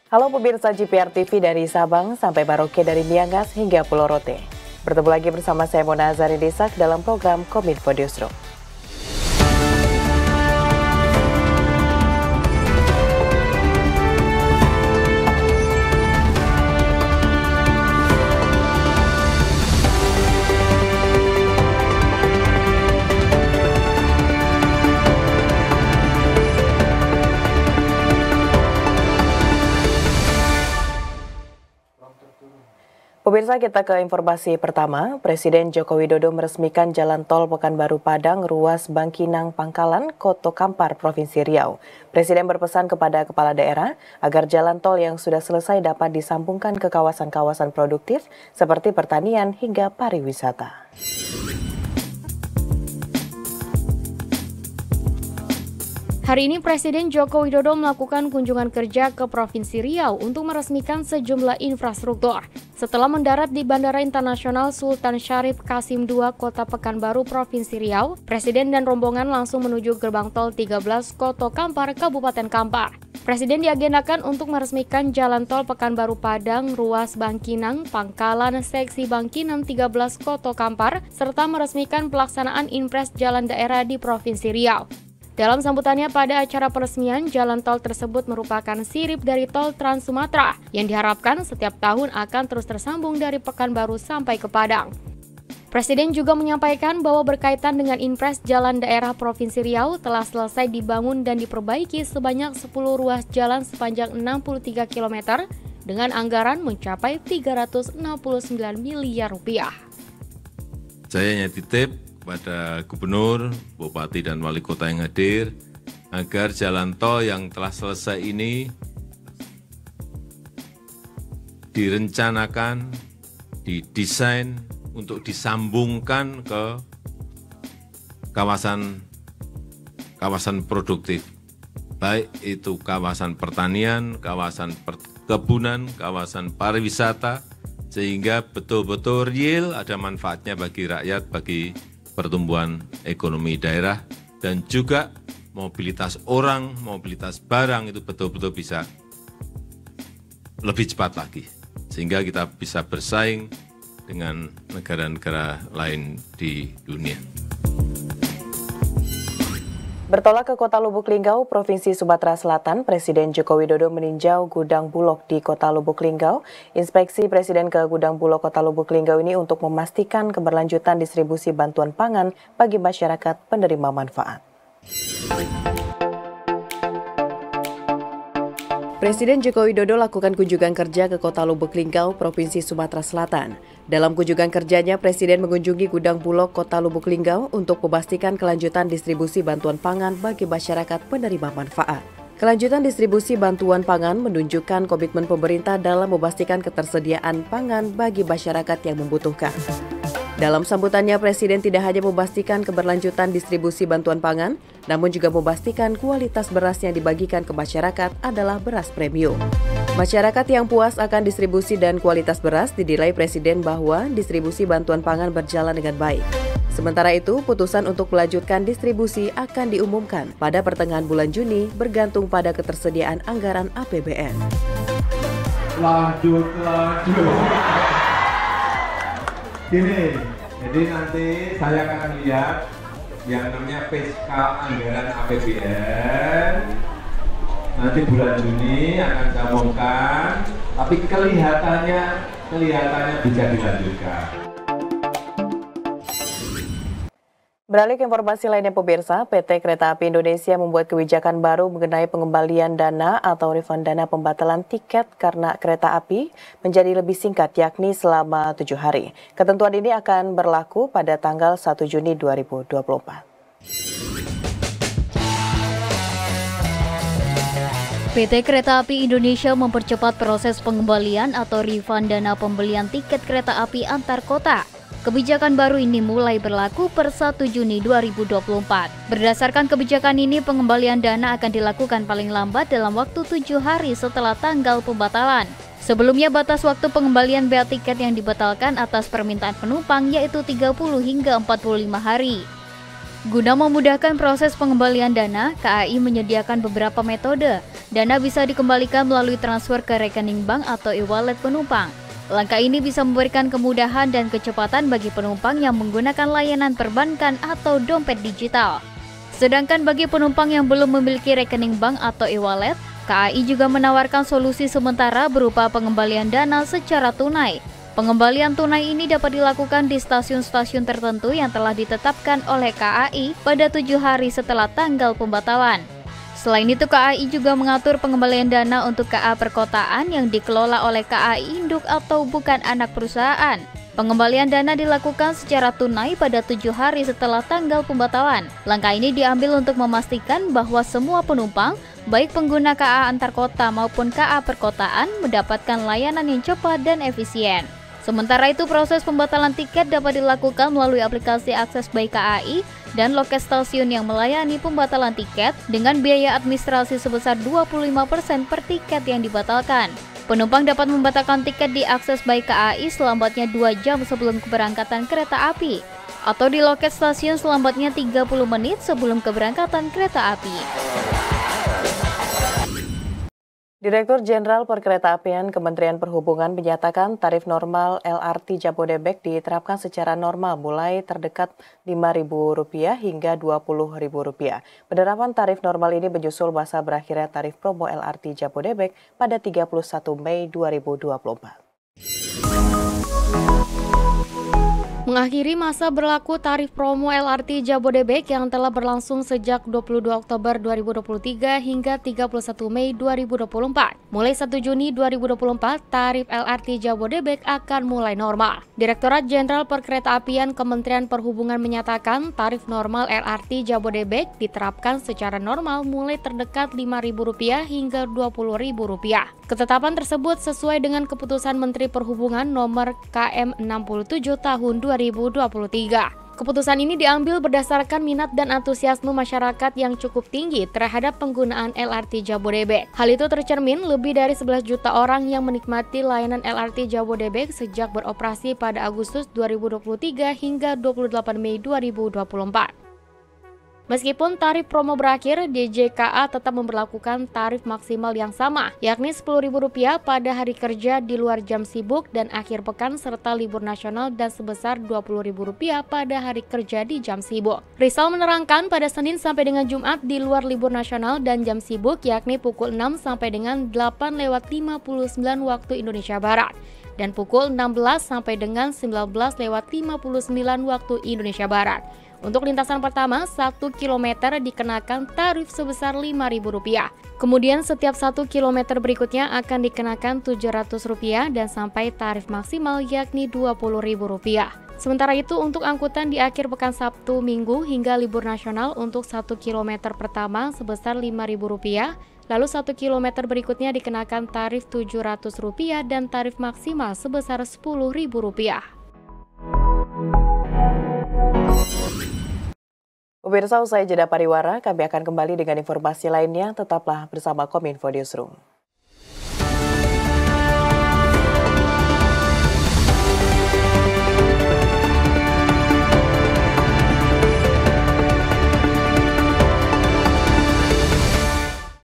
Halo pemirsa GPR TV dari Sabang sampai Merauke, dari Miangas hingga Pulau Rote. Bertemu lagi bersama saya Mona Azari Desak dalam program Kominfo Newsroom. Pemirsa, kita ke informasi pertama. Presiden Joko Widodo meresmikan jalan tol Pekanbaru Padang, ruas Bangkinang Pangkalan, Koto Kampar, Provinsi Riau. Presiden berpesan kepada kepala daerah agar jalan tol yang sudah selesai dapat disambungkan ke kawasan-kawasan produktif seperti pertanian hingga pariwisata. Hari ini Presiden Joko Widodo melakukan kunjungan kerja ke Provinsi Riau untuk meresmikan sejumlah infrastruktur. Setelah mendarat di Bandara Internasional Sultan Syarif Qasim II, Kota Pekanbaru, Provinsi Riau, Presiden dan rombongan langsung menuju gerbang tol 13 Koto Kampar, Kabupaten Kampar. Presiden diagendakan untuk meresmikan jalan tol Pekanbaru Padang, ruas Bangkinang Pangkalan, seksi Bangkinang 13 Koto Kampar, serta meresmikan pelaksanaan Impres Jalan Daerah di Provinsi Riau. Dalam sambutannya pada acara peresmian, jalan tol tersebut merupakan sirip dari tol Trans Sumatera yang diharapkan setiap tahun akan terus tersambung dari Pekanbaru sampai ke Padang. Presiden juga menyampaikan bahwa berkaitan dengan Impres Jalan Daerah Provinsi Riau telah selesai dibangun dan diperbaiki sebanyak 10 ruas jalan sepanjang 63 km dengan anggaran mencapai 369 miliar rupiah. Saya titip kepada Gubernur, Bupati, dan Wali Kota yang hadir agar jalan tol yang telah selesai ini direncanakan, didesain untuk disambungkan ke kawasan produktif, baik itu kawasan pertanian, kawasan perkebunan, kawasan pariwisata, sehingga betul-betul real ada manfaatnya bagi rakyat, bagi pertumbuhan ekonomi daerah, dan juga mobilitas orang, mobilitas barang itu betul-betul bisa lebih cepat lagi, sehingga kita bisa bersaing dengan negara-negara lain di dunia. Bertolak ke Kota Lubuk Linggau, Provinsi Sumatera Selatan, Presiden Joko Widodo meninjau gudang Bulog di Kota Lubuk Linggau. Inspeksi Presiden ke gudang Bulog Kota Lubuk Linggau ini untuk memastikan keberlanjutan distribusi bantuan pangan bagi masyarakat penerima manfaat. Presiden Joko Widodo lakukan kunjungan kerja ke Kota Lubuk Linggau, Provinsi Sumatera Selatan. Dalam kunjungan kerjanya, Presiden mengunjungi gudang Bulog Kota Lubuk Linggau untuk memastikan kelanjutan distribusi bantuan pangan bagi masyarakat penerima manfaat. Kelanjutan distribusi bantuan pangan menunjukkan komitmen pemerintah dalam memastikan ketersediaan pangan bagi masyarakat yang membutuhkan. Dalam sambutannya, Presiden tidak hanya memastikan keberlanjutan distribusi bantuan pangan, namun juga memastikan kualitas beras yang dibagikan ke masyarakat adalah beras premium. Masyarakat yang puas akan distribusi dan kualitas beras didilai Presiden bahwa distribusi bantuan pangan berjalan dengan baik. Sementara itu, putusan untuk melanjutkan distribusi akan diumumkan pada pertengahan bulan Juni bergantung pada ketersediaan anggaran APBN. Lanjut. Gini, jadi nanti saya akan lihat yang namanya fiskal anggaran APBN. Nanti bulan Juni akan saya umumkan, tapi kelihatannya bisa dilanjutkan. Beralih ke informasi lainnya pemirsa, PT Kereta Api Indonesia membuat kebijakan baru mengenai pengembalian dana atau refund dana pembatalan tiket karena kereta api menjadi lebih singkat, yakni selama 7 hari. Ketentuan ini akan berlaku pada tanggal 1 Juni 2024. PT Kereta Api Indonesia mempercepat proses pengembalian atau refund dana pembelian tiket kereta api antar kota. Kebijakan baru ini mulai berlaku per 1 Juni 2024. Berdasarkan kebijakan ini, pengembalian dana akan dilakukan paling lambat dalam waktu 7 hari setelah tanggal pembatalan. Sebelumnya, batas waktu pengembalian bea tiket yang dibatalkan atas permintaan penumpang yaitu 30 hingga 45 hari. Guna memudahkan proses pengembalian dana, KAI menyediakan beberapa metode. Dana bisa dikembalikan melalui transfer ke rekening bank atau e-wallet penumpang. Langkah ini bisa memberikan kemudahan dan kecepatan bagi penumpang yang menggunakan layanan perbankan atau dompet digital. Sedangkan bagi penumpang yang belum memiliki rekening bank atau e-wallet, KAI juga menawarkan solusi sementara berupa pengembalian dana secara tunai. Pengembalian tunai ini dapat dilakukan di stasiun-stasiun tertentu yang telah ditetapkan oleh KAI pada 7 hari setelah tanggal pembatalan. Selain itu, KAI juga mengatur pengembalian dana untuk KA perkotaan yang dikelola oleh KAI induk atau bukan anak perusahaan. Pengembalian dana dilakukan secara tunai pada 7 hari setelah tanggal pembatalan. Langkah ini diambil untuk memastikan bahwa semua penumpang, baik pengguna KA antar kota maupun KA perkotaan, mendapatkan layanan yang cepat dan efisien. Sementara itu, proses pembatalan tiket dapat dilakukan melalui aplikasi Akses by KAI dan loket stasiun yang melayani pembatalan tiket dengan biaya administrasi sebesar 25% per tiket yang dibatalkan. Penumpang dapat membatalkan tiket di Akses by KAI selambatnya 2 jam sebelum keberangkatan kereta api atau di loket stasiun selambatnya 30 menit sebelum keberangkatan kereta api. Direktur Jenderal Perkeretaapian Kementerian Perhubungan menyatakan tarif normal LRT Jabodebek diterapkan secara normal mulai terdekat Rp5.000 hingga Rp20.000. Penerapan tarif normal ini menyusul masa berakhirnya tarif promo LRT Jabodebek pada 31 Mei 2024. Mengakhiri masa berlaku tarif promo LRT Jabodebek yang telah berlangsung sejak 22 Oktober 2023 hingga 31 Mei 2024. Mulai 1 Juni 2024, tarif LRT Jabodebek akan mulai normal. Direktorat Jenderal Perkeretaapian Kementerian Perhubungan menyatakan tarif normal LRT Jabodebek diterapkan secara normal mulai terdekat Rp5.000 hingga Rp20.000. Ketetapan tersebut sesuai dengan keputusan Menteri Perhubungan nomor KM 67 tahun 2023. Keputusan ini diambil berdasarkan minat dan antusiasme masyarakat yang cukup tinggi terhadap penggunaan LRT Jabodebek. Hal itu tercermin lebih dari 11 juta orang yang menikmati layanan LRT Jabodebek sejak beroperasi pada Agustus 2023 hingga 28 Mei 2024. Meskipun tarif promo berakhir, DJKA tetap memberlakukan tarif maksimal yang sama, yakni Rp10.000 pada hari kerja di luar jam sibuk dan akhir pekan serta libur nasional dan sebesar Rp20.000 pada hari kerja di jam sibuk. Rizal menerangkan pada Senin sampai dengan Jumat di luar libur nasional dan jam sibuk yakni pukul 6 sampai dengan 8:59 waktu Indonesia Barat dan pukul 16 sampai dengan 19:59 waktu Indonesia Barat. Untuk lintasan pertama, 1 km dikenakan tarif sebesar Rp5.000. Kemudian setiap 1 km berikutnya akan dikenakan Rp700 dan sampai tarif maksimal yakni Rp20.000. Sementara itu untuk angkutan di akhir pekan Sabtu, Minggu hingga libur nasional untuk 1 km pertama sebesar Rp5.000, lalu 1 km berikutnya dikenakan tarif Rp700 dan tarif maksimal sebesar Rp10.000. Pemirsa, usai jeda pariwara, kami akan kembali dengan informasi lainnya. Tetaplah bersama Kominfo Newsroom.